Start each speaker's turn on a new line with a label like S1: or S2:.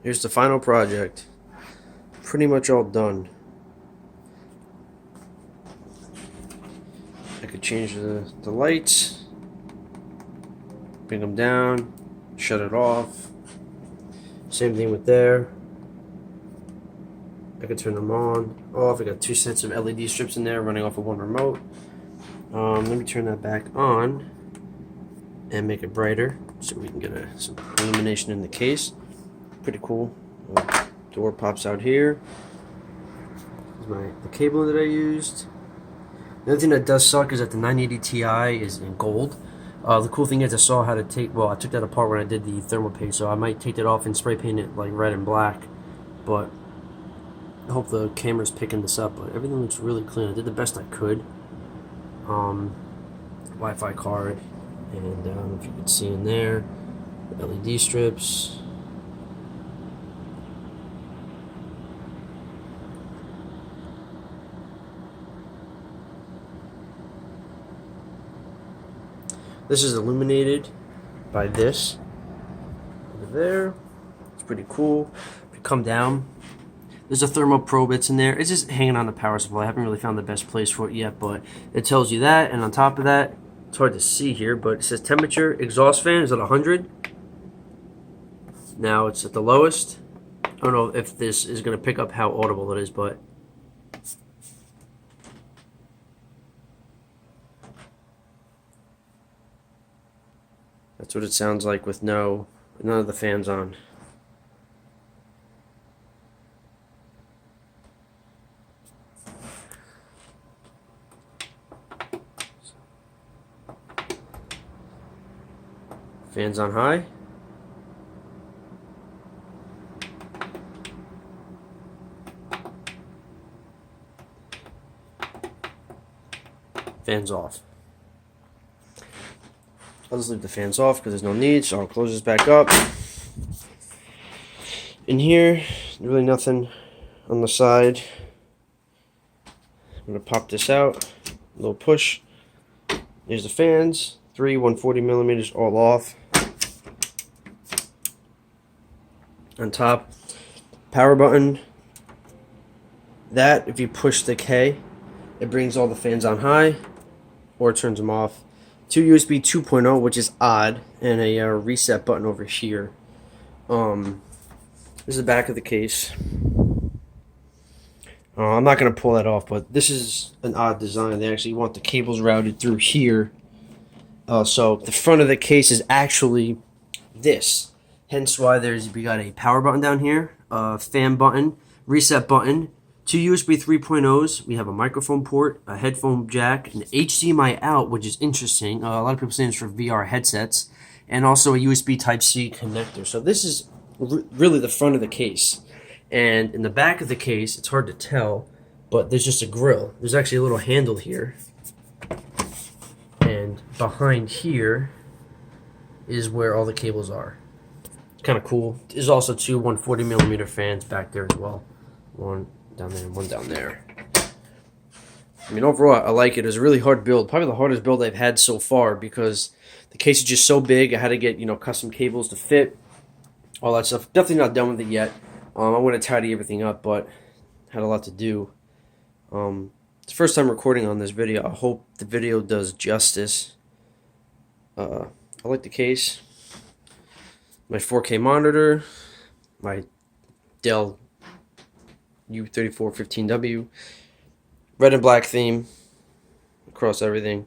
S1: Here's the final project. Pretty much all done. I could change the lights, bring them down, shut it off. Same thing with there. I could turn them on, off. I got 2 sets of LED strips in there running off of one remote. Let me turn that back on and make it brighter so we can get some illumination in the case. Pretty cool. Door pops out here. Here's the cable that I used. The other thing that does suck is that the 980 Ti is in gold. The cool thing is I saw how to take, well, I took that apart when I did the thermal paste, so I might take that off and spray paint it like red and black, but I hope the camera's picking this up. But everything looks really clean. I did the best I could. Wi-Fi card, and if you can see in there, the LED strips. This is illuminated by this over there. It's pretty cool. If you come down, there's a thermal probe that's in there. It's just hanging on the power supply. I haven't really found the best place for it yet, but it tells you that. And on top of that, it's hard to see here, but it says temperature. Exhaust fan is at 100. Now it's at the lowest. I don't know if this is going to pick up how audible it is, but that's what it sounds like with none of the fans on. Fans on high. Fans off. I'll just leave the fans off because there's no need, so I'll close this back up. In here, really nothing on the side. I'm going to pop this out, a little push. There's the fans, 3 140 millimeters all off. On top, power button. That, if you push the K, it brings all the fans on high, or it turns them off. 2 USB 2.0, which is odd, and a reset button over here. This is the back of the case. I'm not going to pull that off, but this is an odd design. They actually want the cables routed through here. So the front of the case is actually this. Hence why we got a power button down here, a fan button, reset button, 2 USB 3.0s. We have a microphone port, a headphone jack, an HDMI out, which is interesting. A lot of people say it's for VR headsets, and also a USB Type-C connector. So this is really the front of the case. And in the back of the case, it's hard to tell, but there's just a grill. There's actually a little handle here. And behind here is where all the cables are. It's kind of cool. There's also 2 140 millimeter fans back there as well. One down there and one down there. I mean, overall, I like it. It was a really hard build. Probably the hardest build I've had so far because the case is just so big. I had to get, custom cables to fit, all that stuff. Definitely not done with it yet. I want to tidy everything up, but had a lot to do. It's the first time recording on this video. I hope the video does justice. I like the case. My 4K monitor. My Dell U3415W. Red and black theme across everything.